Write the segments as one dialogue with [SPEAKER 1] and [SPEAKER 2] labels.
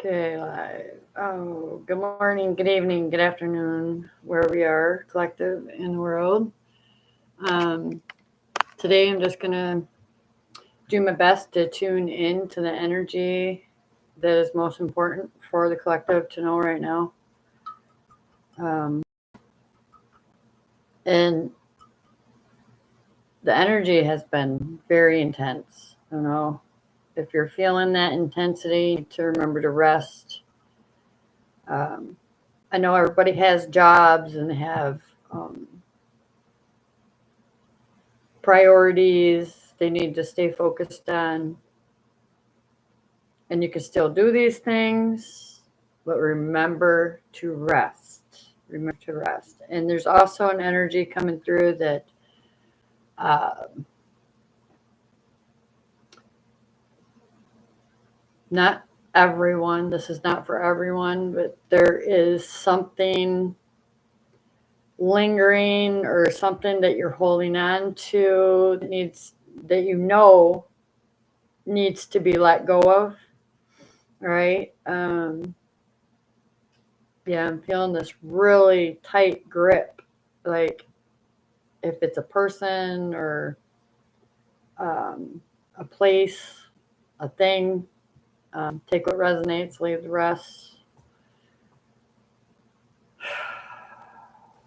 [SPEAKER 1] Okay, live. Oh, good morning, good evening, good afternoon, where we are, collective in the world. Um, Today, I'm just going to do my best to tune in to the energy that is most important for the collective to know right now. Um, and the energy has been very intense. I don't know if you're feeling that intensity, to remember to rest. Um, I know everybody has jobs and have priorities they need to stay focused on, and you can still do these things, but remember to rest. Remember to rest. And there's also an energy coming through that uh, not everyone, this is not for everyone, but there is something lingering or something that you're holding on to that needs to be let go of. All right. Yeah, I'm feeling this really tight grip. Like if it's a person or a place, a thing, take what resonates, leave the rest.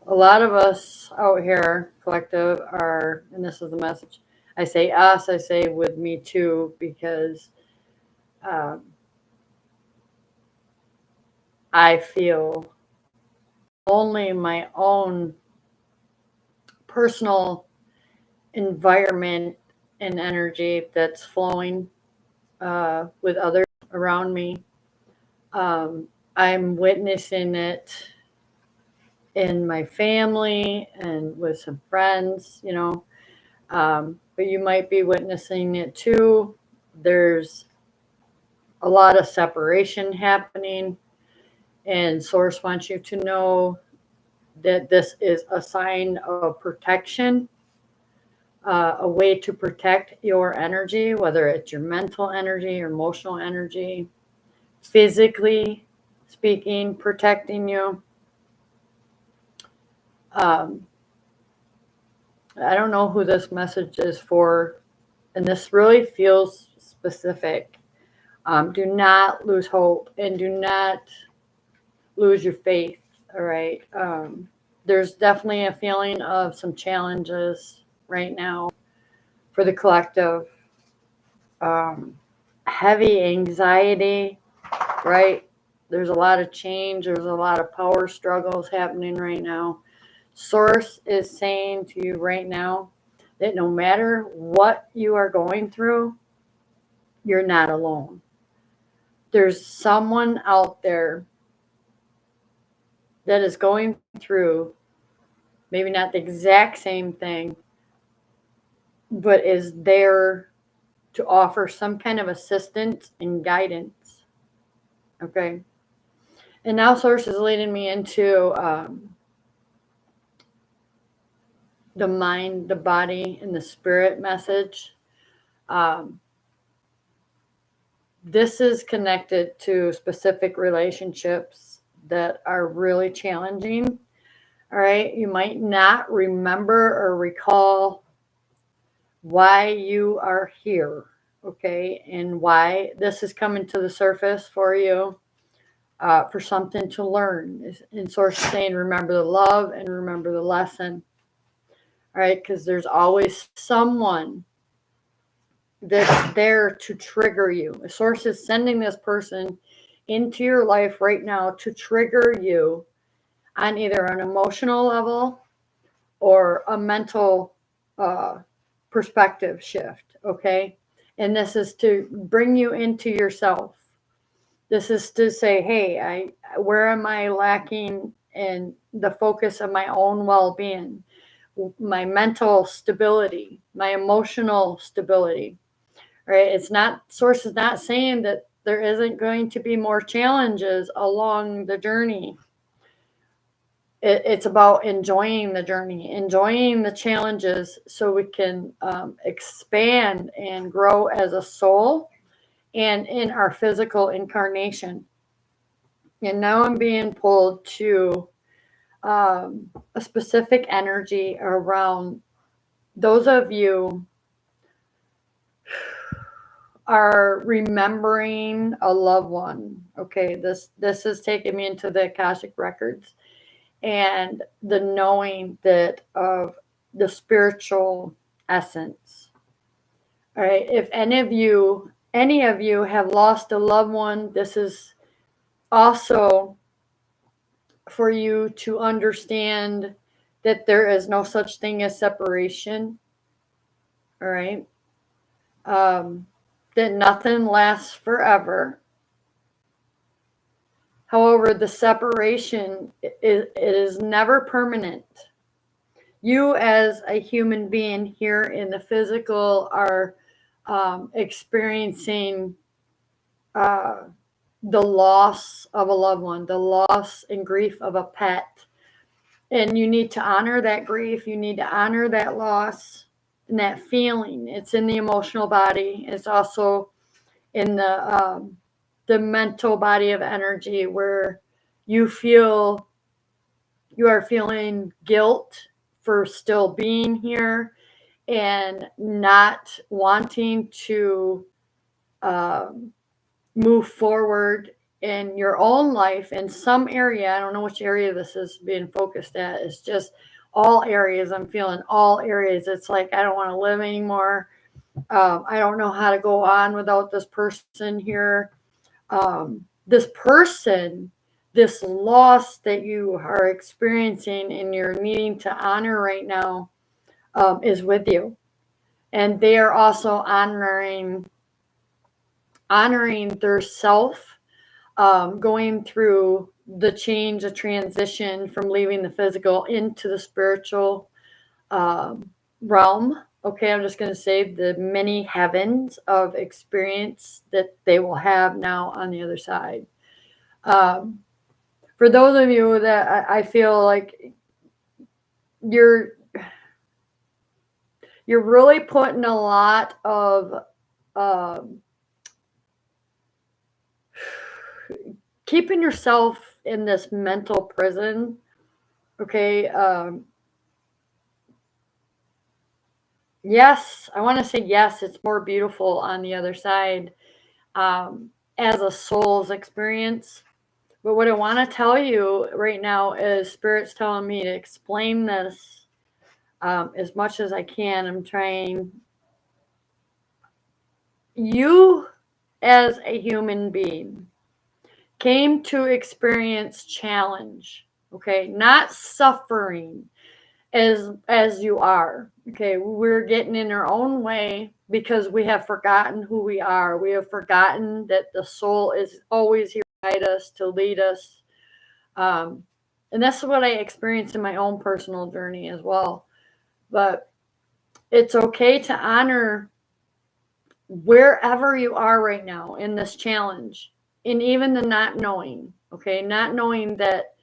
[SPEAKER 1] A lot of us out here, collective, are, and this is the message. I say us, I say with me too, because um, I feel only my own personal environment and energy that's flowing with others around me. I'm witnessing it in my family and with some friends, but you might be witnessing it too. There's a lot of separation happening, and Source wants you to know that this is a sign of protection, a way to protect your energy, whether it's your mental energy, your emotional energy, physically speaking, protecting you. Um, I don't know who this message is for, and this really feels specific. Do not lose hope and do not lose your faith. All right. There's definitely a feeling of some challenges right now for the collective. Um, Heavy anxiety, right? There's a lot of change. There's a lot of power struggles happening right now. Source is saying to you right now that no matter what you are going through, you're not alone. There's someone out there that is going through maybe not the exact same thing, but is there to offer some kind of assistance and guidance. Okay. And now Source is leading me into the mind, the body, and the spirit message. Um, this is connected to specific relationships that are really challenging. All right. You might not remember or recall why you are here. Okay. And why this is coming to the surface for you. For something to learn. And Source is saying, remember the love and remember the lesson. All right. Because there's always someone that's there to trigger you. The Source is sending this person into your life right now to trigger you on either an emotional level or a mental perspective shift. Okay. And this is to bring you into yourself. This is to say, hey, where am I lacking in the focus of my own well-being, my mental stability, my emotional stability, right? It's not, Source is not saying that there isn't going to be more challenges along the journey. It's about enjoying the journey, enjoying the challenges so we can expand and grow as a soul and in our physical incarnation. And now I'm being pulled to a specific energy around those of you are remembering a loved one. Okay, this is taking me into the Akashic records and the knowing that of the spiritual essence. All right, if any of you have lost a loved one, this is also for you to understand that there is no such thing as separation. All right. That nothing lasts forever. However, the separation it is never permanent. You, as a human being here in the physical, are experiencing uh, the loss of a loved one, the loss and grief of a pet. And you need to honor that grief. You need to honor that loss and that feeling. It's in the emotional body. It's also in the mental body of energy where you are feeling guilt for still being here and not wanting to move forward in your own life in some area. I don't know which area this is being focused at. It's just all areas. I'm feeling all areas. It's like I don't want to live anymore. I don't know how to go on without this person here. This person, this loss that you are experiencing and you're needing to honor right now is with you. And they are also honoring their self, going through the change, the transition from leaving the physical into the spiritual realm. Okay, I'm just going to say the many heavens of experience that they will have now on the other side. Um, for those of you that I feel like you're really putting a lot of keeping yourself in this mental prison. Okay. Yes, I want to say yes, it's more beautiful on the other side as a soul's experience. But what I want to tell you right now is Spirit's telling me to explain this as much as I can. I'm trying. You, as a human being, came to experience challenge, okay? Not suffering as you are. Okay, we're getting in our own way because we have forgotten who we are. We have forgotten that the soul is always here to guide us, to lead us. Um, and that's what I experienced in my own personal journey as well. But it's okay to honor wherever you are right now in this challenge, and even the not knowing, okay? Not knowing that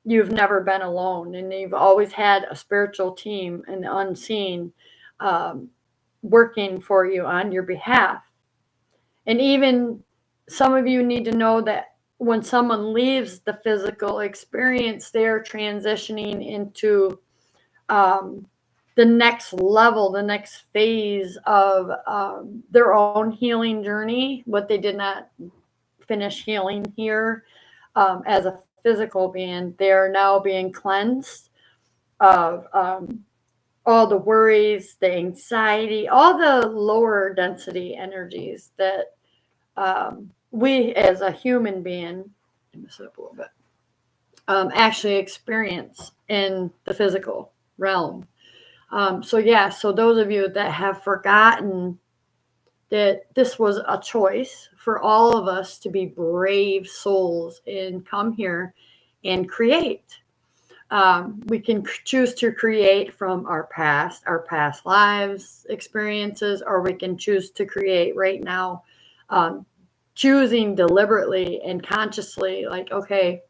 [SPEAKER 1] you've never been alone and you've always had a spiritual team and the unseen working for you on your behalf. And even some of you need to know that when someone leaves the physical experience, they're transitioning into the next level, the next phase of their own healing journey, what they did not finish healing here as a physical being. They're now being cleansed of all the worries, the anxiety, all the lower density energies that we as a human being, mess it up a little bit, actually experience in the physical realm. So those of you that have forgotten that this was a choice for all of us to be brave souls and come here and create. We can choose to create from our past lives experiences, or we can choose to create right now, choosing deliberately and consciously, like, okay,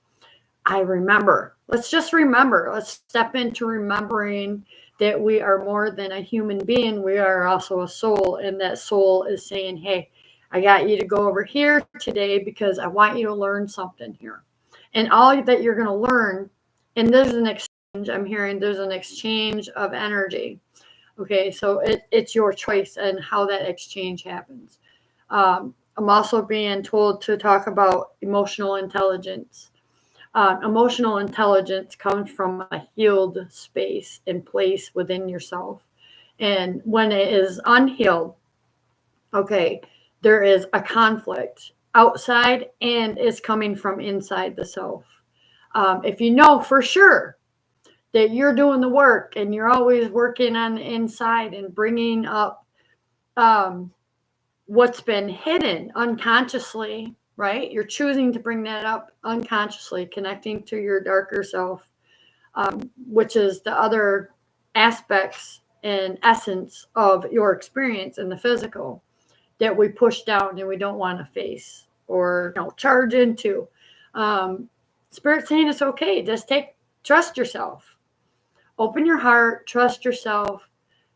[SPEAKER 1] I remember. Let's just remember. Let's step into remembering that we are more than a human being. We are also a soul, and that soul is saying, hey, I got you to go over here today because I want you to learn something here. And all that you're going to learn, and there's an exchange, I'm hearing there's an exchange of energy. Okay, so it's your choice and how that exchange happens. I'm also being told to talk about emotional intelligence. Emotional intelligence comes from a healed space and place within yourself. And when it is unhealed, okay, there is a conflict outside and it's coming from inside the self. If you know for sure that you're doing the work and you're always working on the inside and bringing up what's been hidden unconsciously, right? You're choosing to bring that up unconsciously, connecting to your darker self, which is the other aspects and essence of your experience in the physical that we push down and we don't want to face or charge into. Spirit saying it's okay. Just trust yourself. Open your heart, trust yourself,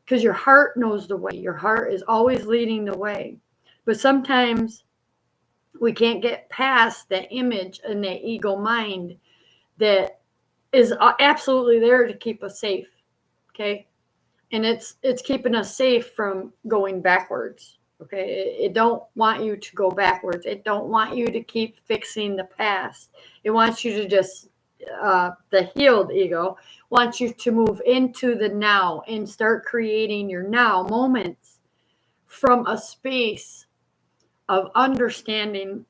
[SPEAKER 1] because your heart knows the way. Your heart is always leading the way. But sometimes we can't get past that image and that ego mind that is absolutely there to keep us safe. Okay. And it's keeping us safe from going backwards. Okay. It don't want you to go backwards. It don't want you to keep fixing the past. It wants you to just, the healed ego wants you to move into the now and start creating your now moments from a space of understanding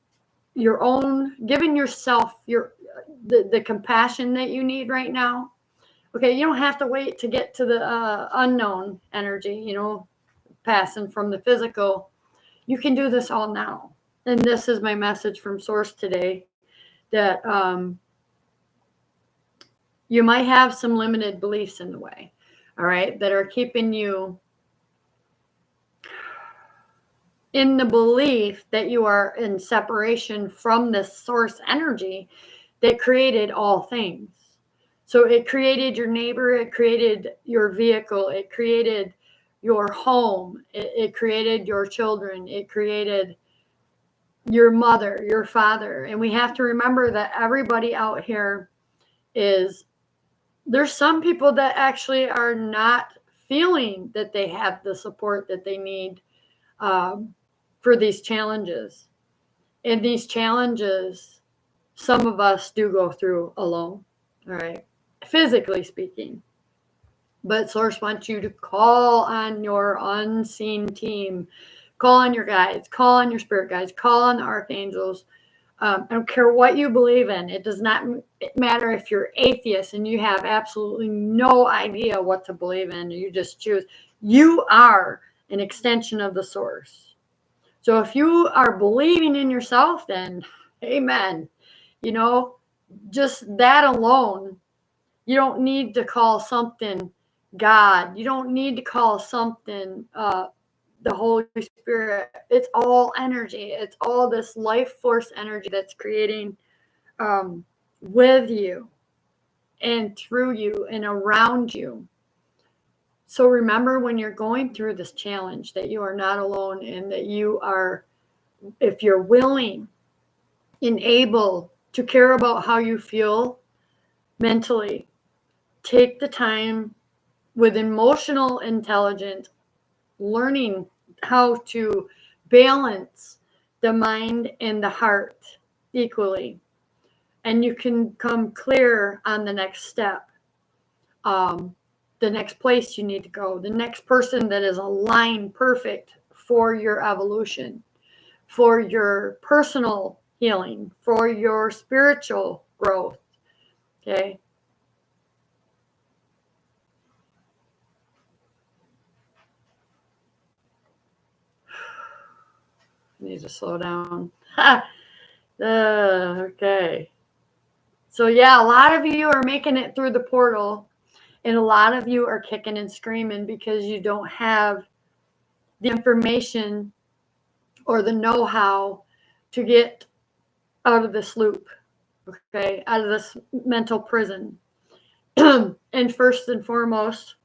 [SPEAKER 1] your own, giving yourself the compassion that you need right now. Okay, you don't have to wait to get to the unknown energy, passing from the physical. You can do this all now. And this is my message from Source today, that you might have some limited beliefs in the way, all right, that are keeping you in the belief that you are in separation from this source energy that created all things. So it created your neighbor, it created your vehicle, it created your home, it created your children, it created your mother, your father. And we have to remember that everybody out here there's some people that actually are not feeling that they have the support that they need for these challenges. And these challenges, some of us do go through alone, all right, physically speaking. But Source wants you to call on your unseen team, call on your guides, call on your spirit guides, call on the archangels. I don't care what you believe in. It does not matter if you're atheist and you have absolutely no idea what to believe in. You just choose. You are an extension of the source. So if you are believing in yourself, then amen. Just that alone, you don't need to call something God. You don't need to call something the Holy Spirit. It's all energy. It's all this life force energy that's creating with you and through you and around you. So remember, when you're going through this challenge, that you are not alone, and that you are, if you're willing and able to care about how you feel mentally, take the time with emotional intelligence, learning how to balance the mind and the heart equally. And you can come clear on the next step, the next place you need to go, the next person that is aligned perfect for your evolution, for your personal healing, for your spiritual growth. Okay. I need to slow down. Okay. So yeah, a lot of you are making it through the portal, and a lot of you are kicking and screaming because you don't have the information or the know-how to get out of this loop, okay, out of this mental prison. And first and foremost,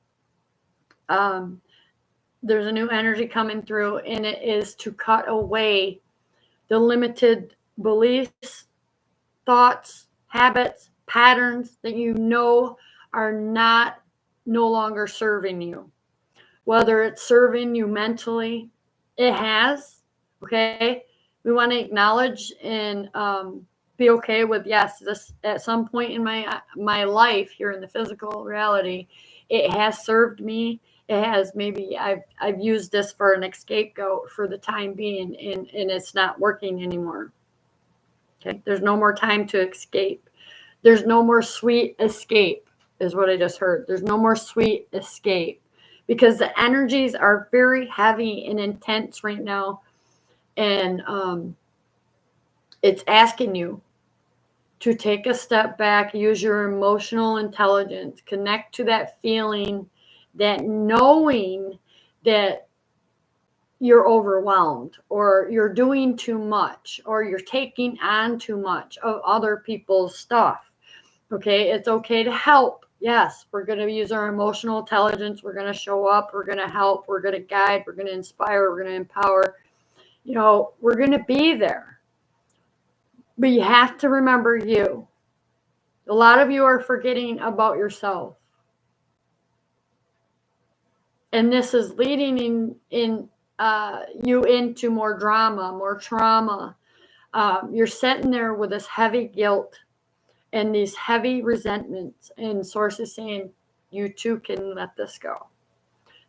[SPEAKER 1] there's a new energy coming through, and it is to cut away the limited beliefs, thoughts, habits, patterns that you know are not no longer serving you. Whether it's serving you mentally, it has. Okay, we want to acknowledge and be okay with, yes, this at some point in my life here in the physical reality, it has served me. It has, maybe I've used this for an scapegoat for the time being, and it's not working anymore. Okay, there's no more time to escape. There's no more sweet escape, is what I just heard. There's no more sweet escape, because the energies are very heavy and intense right now, and it's asking you to take a step back, use your emotional intelligence, connect to that feeling, that knowing that you're overwhelmed, or you're doing too much, or you're taking on too much of other people's stuff. Okay, it's okay to help. Yes, we're going to use our emotional intelligence. We're going to show up. We're going to help. We're going to guide. We're going to inspire. We're going to empower. We're going to be there. But you have to remember you. A lot of you are forgetting about yourself. And this is leading you into more drama, more trauma. You're sitting there with this heavy guilt and these heavy resentments, and sources saying, you too can let this go.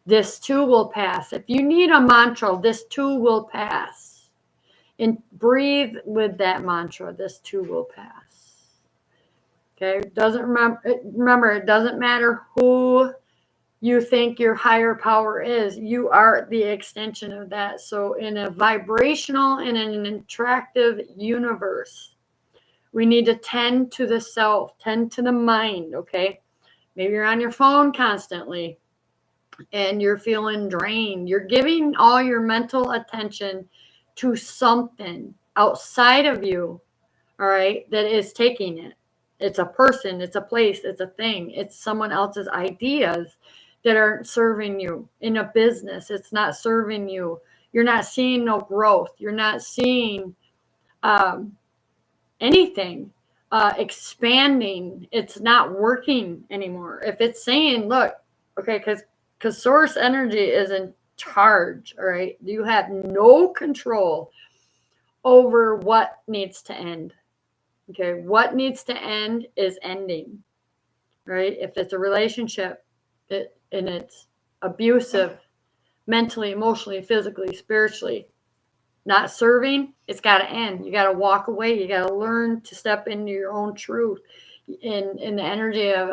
[SPEAKER 1] This too will pass. If you need a mantra, this too will pass. And breathe with that mantra, this too will pass. Okay? Remember, it doesn't matter who you think your higher power is. You are the extension of that. So in a vibrational and in an attractive universe, we need to tend to the self, tend to the mind, okay? Maybe you're on your phone constantly and you're feeling drained. You're giving all your mental attention to something outside of you, all right, that is taking it. It's a person, it's a place, it's a thing, it's someone else's ideas that aren't serving you. In a business, it's not serving you. You're not seeing no growth. You're not seeing anything expanding. It's not working anymore. If it's saying, look, okay, because source energy is in charge, all right? You have no control over what needs to end. Okay, what needs to end is ending, right? If it's a relationship and it's abusive, mentally, emotionally, physically, spiritually, not serving, it's got to end. You got to walk away. You got to learn to step into your own truth. In the energy of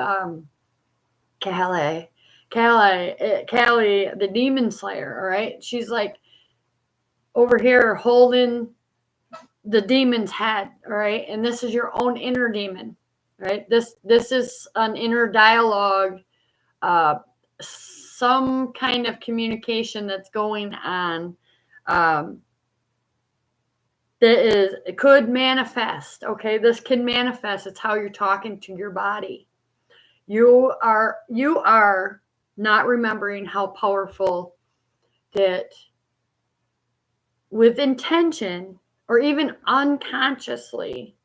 [SPEAKER 1] Callie, the demon slayer, all right? She's like over here holding the demon's head, all right? And this is your own inner demon, right? This is an inner dialogue, some kind of communication that's going on. It could manifest, okay? This can manifest. It's how you're talking to your body. You are not remembering how powerful that, with intention or even unconsciously,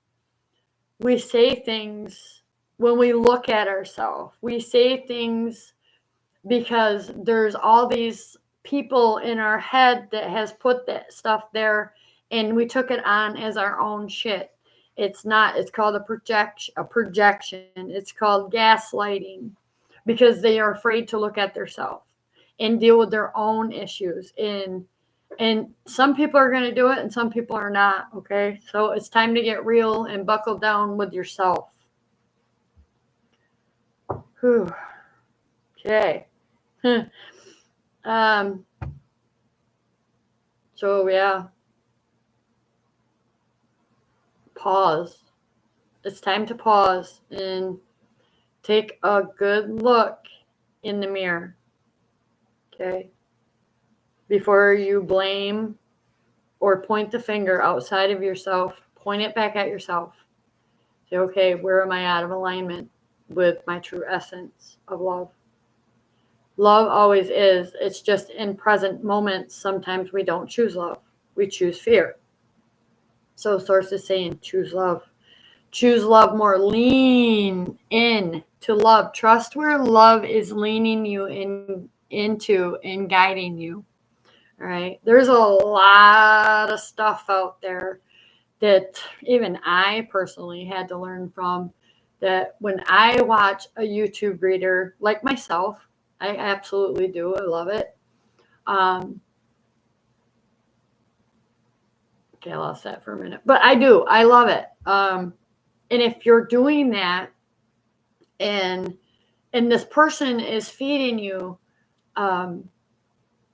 [SPEAKER 1] we say things when we look at ourselves. We say things because there's all these people in our head that has put that stuff there, and we took it on as our own shit. It's not. It's called a projection. It's called gaslighting, because they are afraid to look at themselves and deal with their own issues. And some people are going to do it and some people are not, okay? So it's time to get real and buckle down with yourself. Whew. Okay. So yeah. Pause. It's time to pause and take a good look in the mirror. Okay? Before you blame or point the finger outside of yourself, point it back at yourself. Say, okay, where am I out of alignment with my true essence of love? Love always is. It's just in present moments, sometimes we don't choose love. We choose fear. So Source is saying, choose love. Choose love more. Lean in to love. Trust where love is leaning you into and guiding you. All right. There's a lot of stuff out there that even I personally had to learn from. That when I watch a YouTube reader like myself, I absolutely do. I love it. Okay, I lost that for a minute, but I do. I love it. And if you're doing that, and this person is feeding you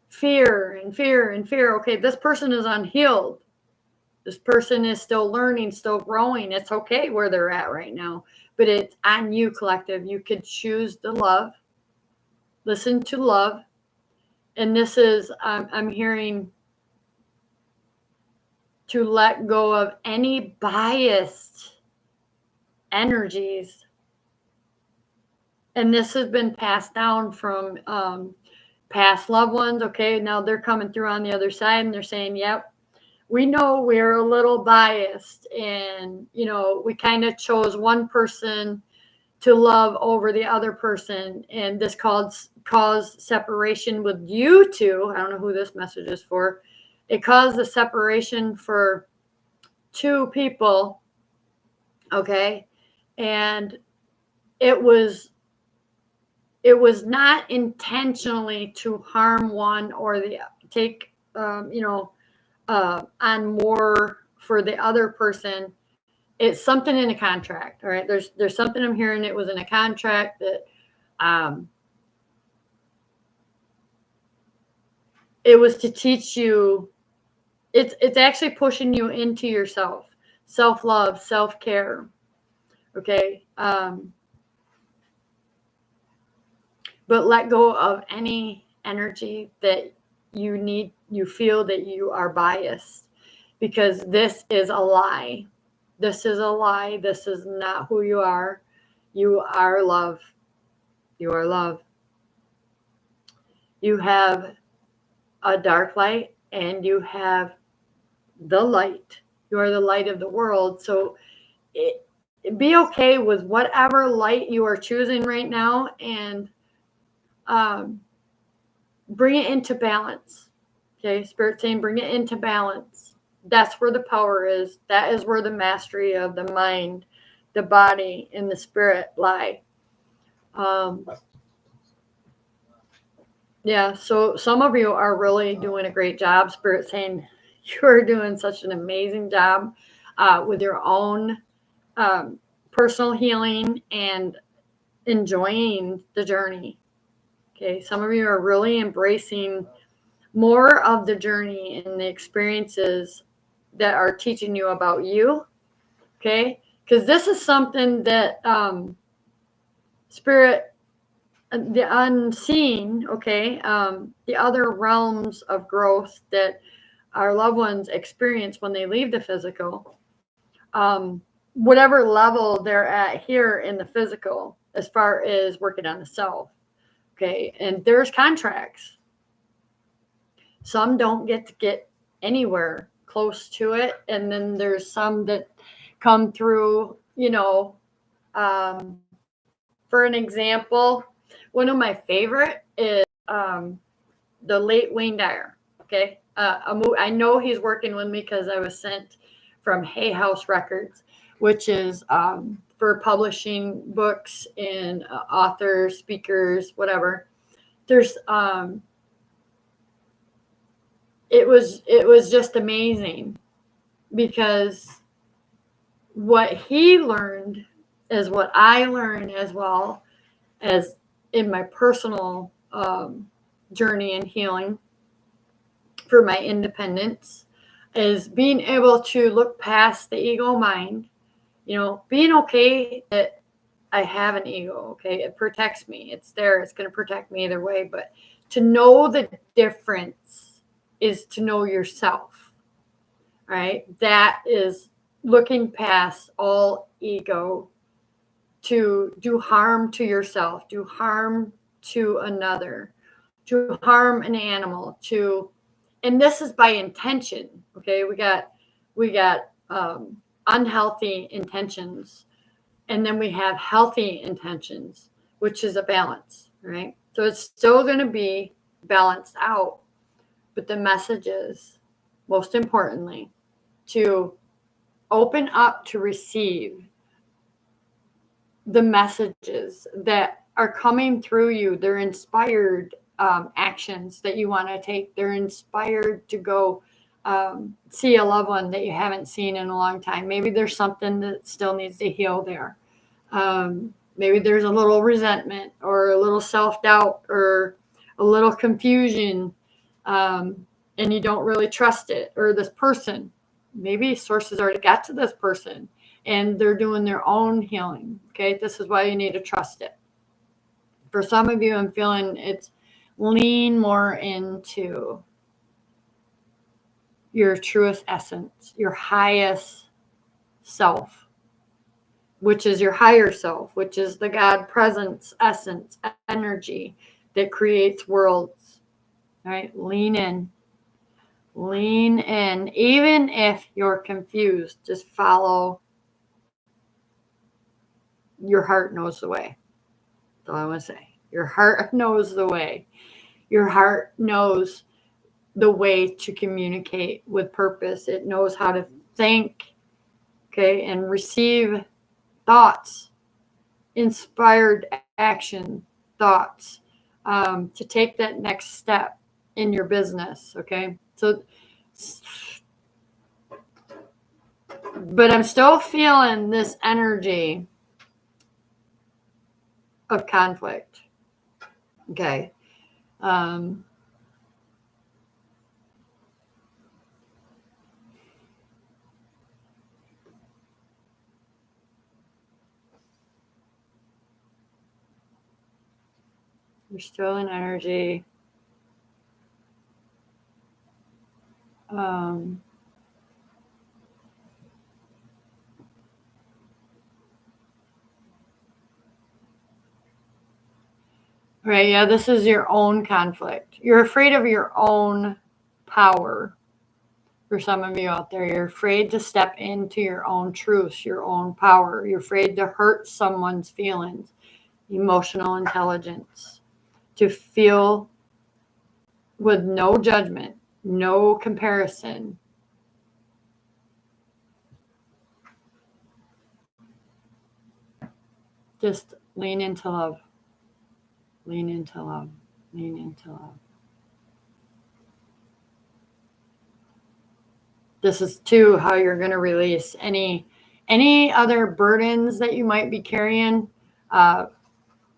[SPEAKER 1] fear and fear and fear. Okay, this person is unhealed. This person is still learning, still growing. It's okay where they're at right now, but it's on you, collective. You could choose the love, listen to love. And this is, I'm hearing to let go of any biased energies. And this has been passed down from past loved ones. Okay, now they're coming through on the other side and they're saying, yep, we know we're a little biased, and we kind of chose one person to love over the other person, and this caused separation with you two. I don't know who this message is for. It caused a separation for two people. Okay, and it was not intentionally to harm one or the take on more for the other person. It's something in a contract. All right, there's something I'm hearing. It was in a contract that it was to teach you. It's actually pushing you into yourself, self-love, self-care. Okay, but let go of any energy that you feel that you are biased, because this is a lie. This is a lie. This is not who you are. You are love. You are love. You have a dark light and you have the light. You are the light of the world. So be okay with whatever light you are choosing right now, and bring it into balance. Okay, Spirit saying bring it into balance. That's where the power is. That is where the mastery of the mind, the body, and the spirit lie. Yeah, so some of you are really doing a great job. Spirit saying you're doing such an amazing job with your own personal healing and enjoying the journey. Okay, some of you are really embracing more of the journey and the experiences that are teaching you about you. Okay, because this is something that Spirit, the unseen, okay, the other realms of growth that our loved ones experience when they leave the physical, whatever level they're at here in the physical, as far as working on the self. Okay, and there's contracts. Some don't get anywhere close to it, and then there's some that come through. For an example, one of my favorite is the late Wayne Dyer. Okay, I know he's working with me because I was sent from Hay House Records, which is for publishing books and authors, speakers, whatever. There's it was just amazing, because what he learned is what I learned as well as in my personal journey and healing for my independence, is being able to look past the ego mind, being okay that I have an ego. Okay, it protects me. It's there. It's going to protect me either way. But to know the difference is to know yourself, right? That is looking past all ego to do harm to yourself, do harm to another. to harm an animal, and this is by intention. Okay, we got unhealthy intentions, and then we have healthy intentions, which is a balance, right? So it's still going to be balanced out, but the message is, most importantly, to open up to receive the messages that are coming through you. They're inspired actions that you want to take. They're inspired to go see a loved one that you haven't seen in a long time. Maybe there's something that still needs to heal there. Maybe there's a little resentment or a little self-doubt or a little confusion, and you don't really trust it or this person. Maybe sources already got to this person and they're doing their own healing. Okay, this is why you need to trust it. For some of you, I'm feeling it's lean more into your truest essence, your highest self, which is your higher self, which is the God presence, essence, energy that creates worlds. All right, lean in. Lean in. Even if you're confused, just follow. Your heart knows the way. That's all I want to say. Your heart knows the way. Your heart knows the way to communicate with purpose. It knows how to think, okay, and receive thoughts, inspired action thoughts, to take that next step in your business, okay? So, but I'm still feeling this energy of conflict, okay? You're still in energy. Right, yeah, this is your own conflict. You're afraid of your own power. For some of you out there, you're afraid to step into your own truth, your own power. You're afraid to hurt someone's feelings, emotional intelligence, to feel with no judgment, no comparison. Just lean into love. Lean into love. Lean into love. This is too how you're going to release any other burdens that you might be carrying.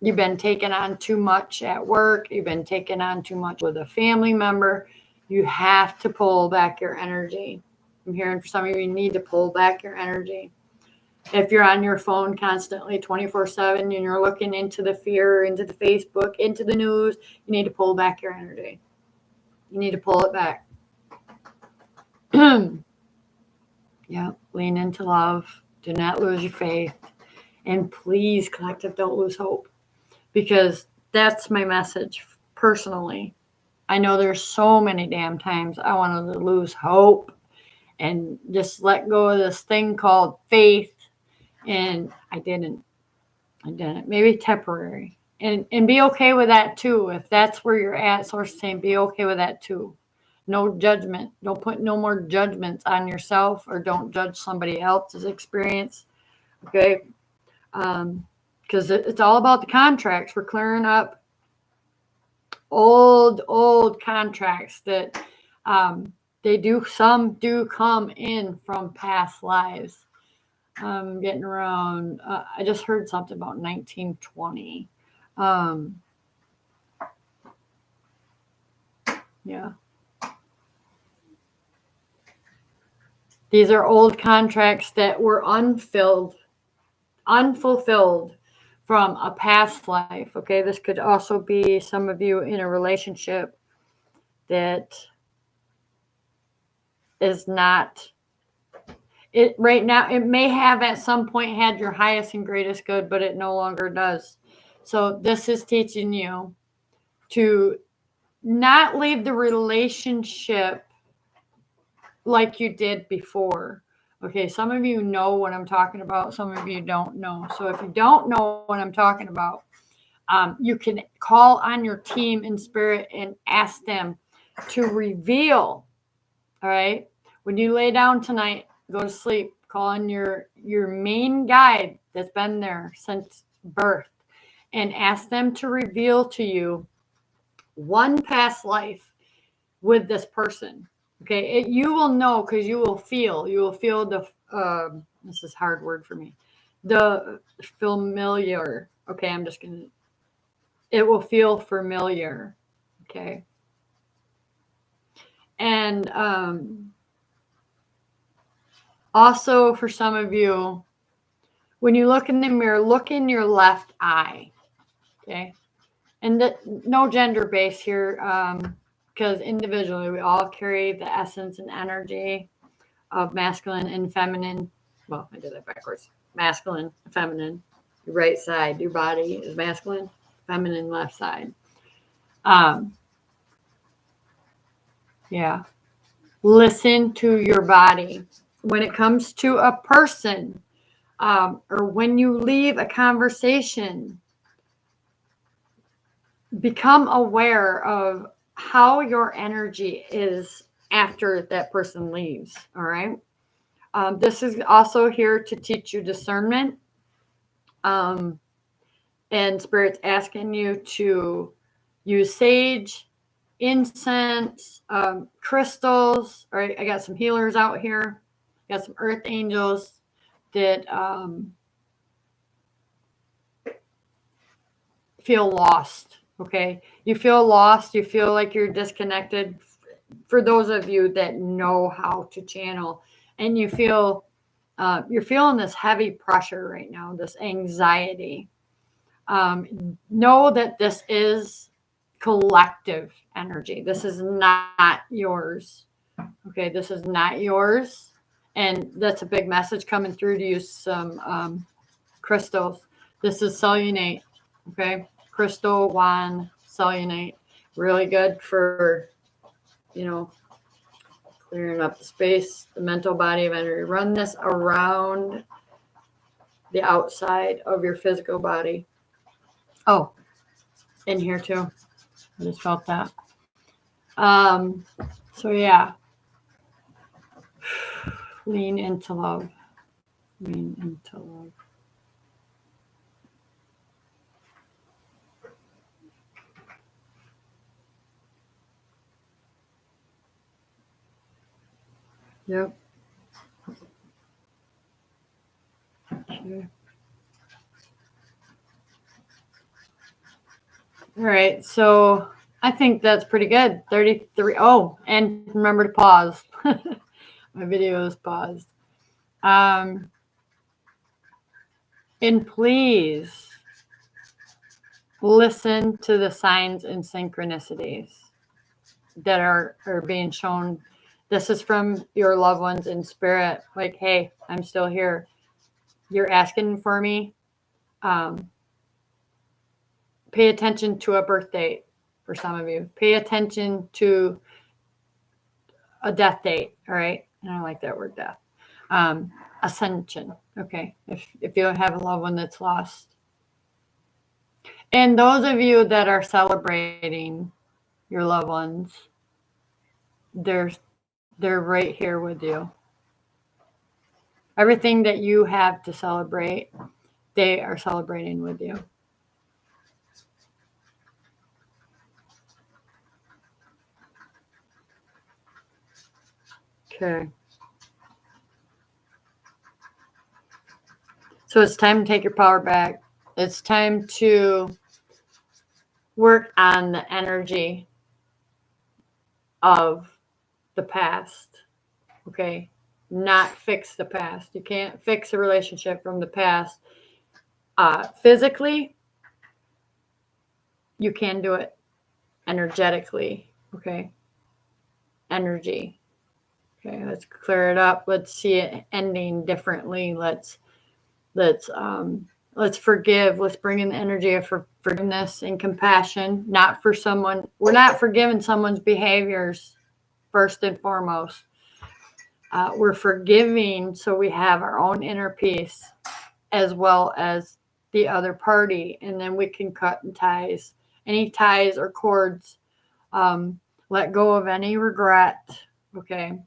[SPEAKER 1] You've been taking on too much at work. You've been taking on too much with a family member. You have to pull back your energy. I'm hearing for some of you need to pull back your energy. If you're on your phone constantly 24/7 and you're looking into the fear, into the Facebook, into the news, you need to pull back your energy. You need to pull it back. Yeah, lean into love. Do not lose your faith. And please, collective, don't lose hope. Because that's my message personally. I know there's so many damn times I wanted to lose hope and just let go of this thing called faith. And I didn't. Maybe temporary. And be okay with that too. If that's where you're at, Source is saying be okay with that too. No judgment. Don't put no more judgments on yourself, or don't judge somebody else's experience. Okay? Because it's all about the contracts. We're clearing up old contracts that some do come in from past lives. Getting around, I just heard something about 1920. Yeah. These are old contracts that were unfulfilled from a past life. Okay, this could also be some of you in a relationship that is not it right now. It may have at some point had your highest and greatest good, but it no longer does. So this is teaching you to not leave the relationship like you did before. Okay, some of you know what I'm talking about. Some of you don't know. So if you don't know what I'm talking about, you can call on your team in spirit and ask them to reveal. All right. When you lay down tonight, go to sleep, call on your main guide that's been there since birth and ask them to reveal to you one past life with this person. Okay. You will know because you will feel the, this is a hard word for me, the familiar. Okay. It will feel familiar. Okay. And, also, for some of you, when you look in the mirror, look in your left eye, okay? And no gender base here, because individually we all carry the essence and energy of masculine and feminine. Well, I did that backwards. Masculine, feminine. Your right side, your body is masculine, feminine, left side. Yeah. Listen to your body. When it comes to a person, or when you leave a conversation, become aware of how your energy is after that person leaves. All right. This is also here to teach you discernment. And Spirit's asking you to use sage, incense, crystals. All right. I got some healers out here. Got some earth angels that feel lost. Okay. You feel lost. You feel like you're disconnected. For those of you that know how to channel, and you feel you're feeling this heavy pressure right now, this anxiety. Know that this is collective energy. This is not yours. Okay. This is not yours. And that's a big message coming through to use some crystals. This is cellunite. Okay. Crystal wand cellunite. Really good for, clearing up the space, the mental body of energy. Run this around the outside of your physical body. Oh, in here too. I just felt that. So yeah. Lean into love. Lean into love. Yep. Okay. All right. So I think that's pretty good. 33. Oh, and remember to pause. My video is paused. And please listen to the signs and synchronicities that are being shown. This is from your loved ones in spirit. Like, hey, I'm still here. You're asking for me. Pay attention to a birth date for some of you. Pay attention to a death date. All right. I don't like that word death. Ascension. Okay. If you have a loved one that's lost. And those of you that are celebrating your loved ones, they're right here with you. Everything that you have to celebrate, they are celebrating with you. Okay. So it's time to take your power back. It's time to work on the energy of the past. Okay. Not fix the past. You can't fix a relationship from the past. Physically, you can do it. Energetically. Okay. Energy. Okay. Let's clear it up. Let's see it ending differently. Let's Let's forgive. Let's bring in the energy of forgiveness and compassion, not for someone. We're not forgiving someone's behaviors first and foremost. We're forgiving so we have our own inner peace as well as the other party. And then we can cut ties, any ties or cords, let go of any regret. Okay.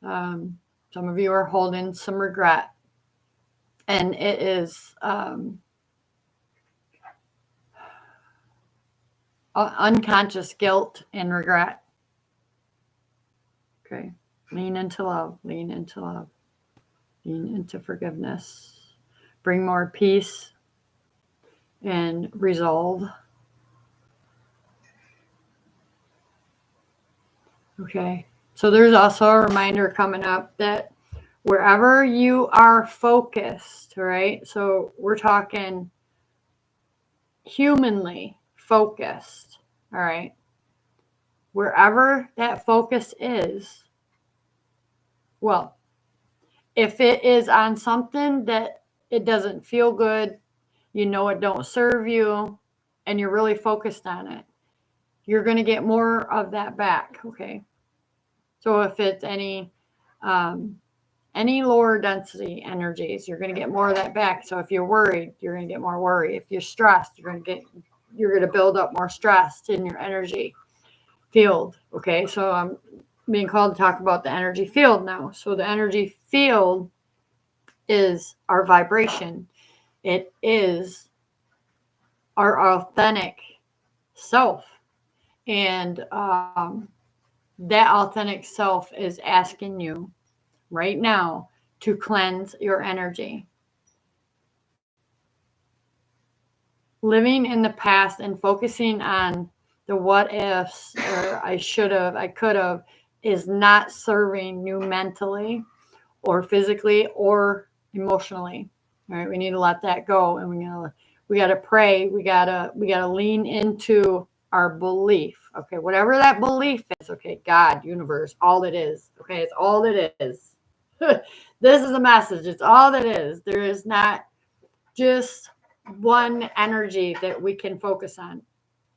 [SPEAKER 1] Some of you are holding some regret, and it is unconscious guilt and regret. Okay. Lean into love, lean into love, lean into forgiveness. Bring more peace and resolve. Okay. So there's also a reminder coming up that wherever you are focused, right? So we're talking humanly focused, all right? Wherever that focus is, well, if it is on something that it doesn't feel good, you know it don't serve you, and you're really focused on it, you're going to get more of that back, okay? So if it's any lower density energies, you're going to get more of that back. So if you're worried, you're going to get more worry. If you're stressed, you're going to build up more stress in your energy field. Okay, so I'm being called to talk about the energy field now. So the energy field is our vibration. It is our authentic self. And that authentic self is asking you right now to cleanse your energy. Living in the past and focusing on the what ifs or I should have, I could have is not serving you mentally or physically or emotionally. All right, we need to let that go, and we got to pray. We got to lean into our belief. Okay, whatever that belief is. Okay, God, universe, all it is. Okay, it's all it is. This is a message. It's all that is. There is not just one energy that we can focus on.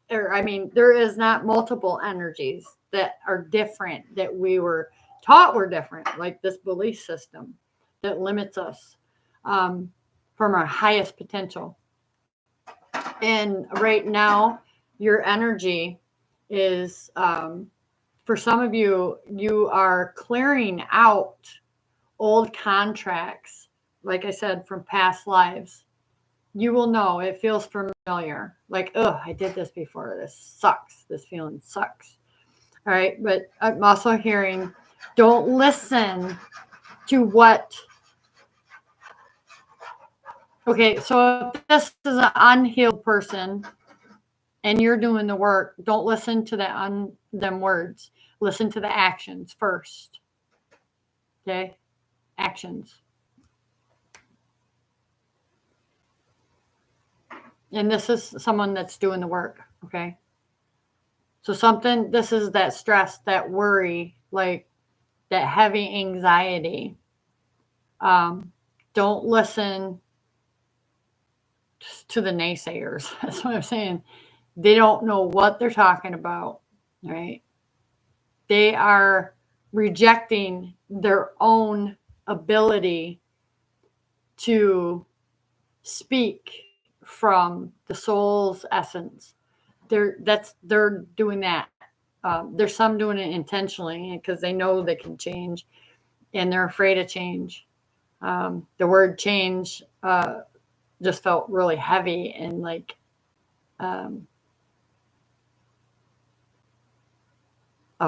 [SPEAKER 1] Or, I mean, there is not multiple energies that are different, that we were taught were different, like this belief system that limits us from our highest potential. And right now, your energy is, for some of you, you are clearing out old contracts, like I said, from past lives. You will know it feels familiar. Like, oh, I did this before. This sucks. This feeling sucks. All right. But I'm also hearing, don't listen to what. Okay. So if this is an unhealed person and you're doing the work, don't listen to them words. Listen to the actions first. Okay. Actions. And this is someone that's doing the work. Okay. So this is that stress, that worry, like that heavy anxiety. Don't listen to the naysayers. That's what I'm saying. They don't know what they're talking about, right? They are rejecting their own ability to speak from the soul's essence. They're doing that. There's some doing it intentionally because they know they can change, and they're afraid of change. The word change just felt really heavy and like a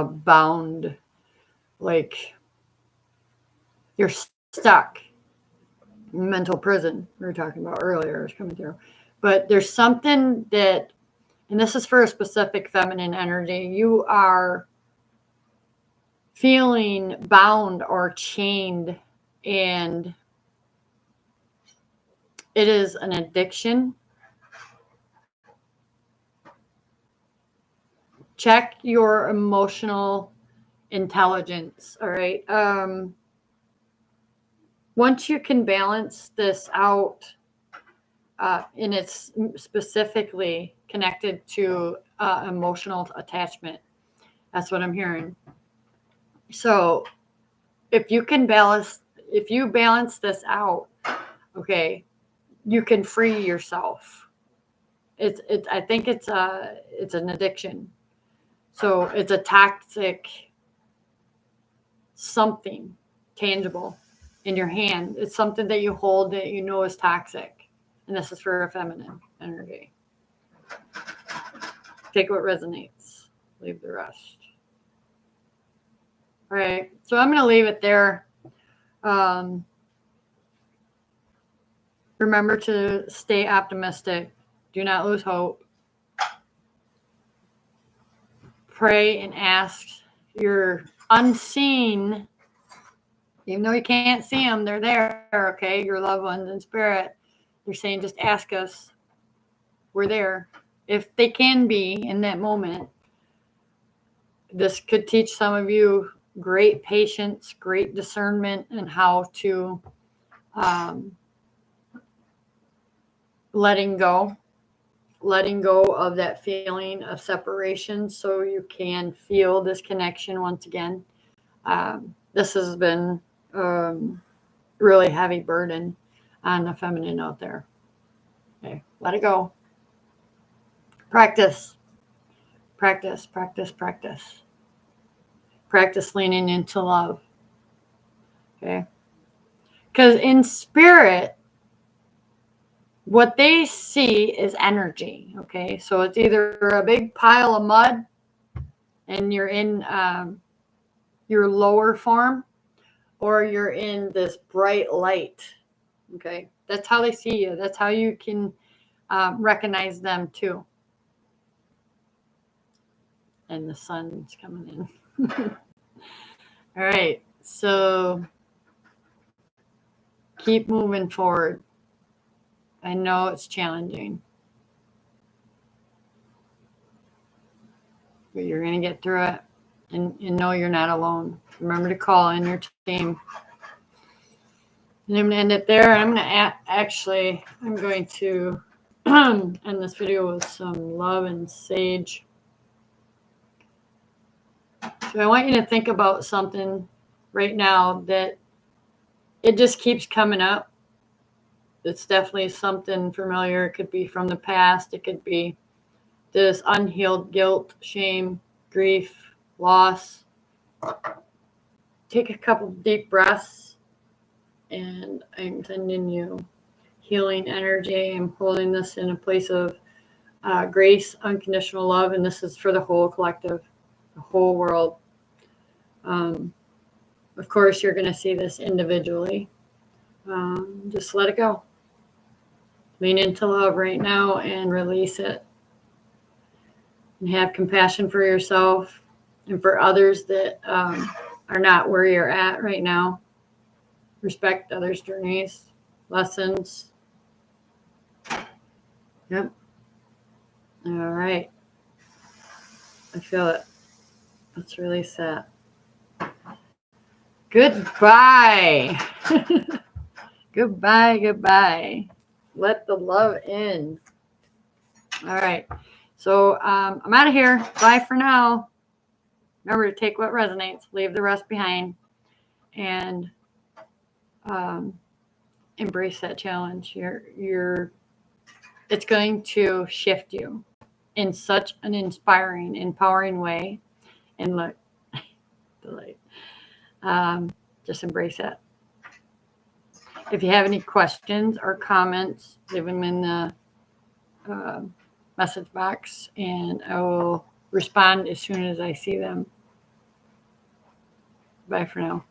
[SPEAKER 1] bound, like you're stuck. Mental prison we were talking about earlier is coming through. But there's something that, and this is for a specific feminine energy, you are feeling bound or chained, and it is an addiction. Check your emotional intelligence, all right? once you can balance this out, and it's specifically connected to emotional attachment. That's what I'm hearing. So if you balance this out, okay, you can free yourself. I think it's an addiction. So it's a toxic something tangible in your hand. It's something that you hold that you know is toxic. And this is for a feminine energy. Take what resonates, leave the rest. All right, so I'm going to leave it there. Remember to stay optimistic. Do not lose hope. Pray and ask your unseen, even though you can't see them, they're there, okay? Your loved ones in spirit. They're saying, just ask us. We're there. If they can be in that moment, this could teach some of you great patience, great discernment, and how to letting go of that feeling of separation so you can feel this connection once again. This has been really heavy burden on the feminine out there. Okay, let it go. Practice leaning into love. Okay, because in spirit, what they see is energy. Okay, so it's either a big pile of mud and you're in your lower form, or you're in this bright light. Okay, that's how they see you. That's how you can recognize them too. And the sun's coming in. All right, so keep moving forward. I know it's challenging, but you're going to get through it, and know you're not alone. Remember to call in your team. And I'm going to end it there. I'm going to end this video with some love and sage. So I want you to think about something right now that it just keeps coming up. It's definitely something familiar. It could be from the past. It could be this unhealed guilt, shame, grief, loss. Take a couple deep breaths, and I'm sending you healing energy. I'm holding this in a place of grace, unconditional love, and this is for the whole collective, the whole world. Of course, you're going to see this individually. Just let it go. Lean into love right now and release it. And have compassion for yourself and for others that are not where you're at right now. Respect others' journeys, lessons. Yep. All right. I feel it. Let's release that. Goodbye. Goodbye. Let the love in. All right. So I'm out of here. Bye for now. Remember to take what resonates, leave the rest behind, and embrace that challenge. It's going to shift you in such an inspiring, empowering way. And look, delight. Just embrace it. If you have any questions or comments, leave them in the message box, and I will respond as soon as I see them. Bye for now.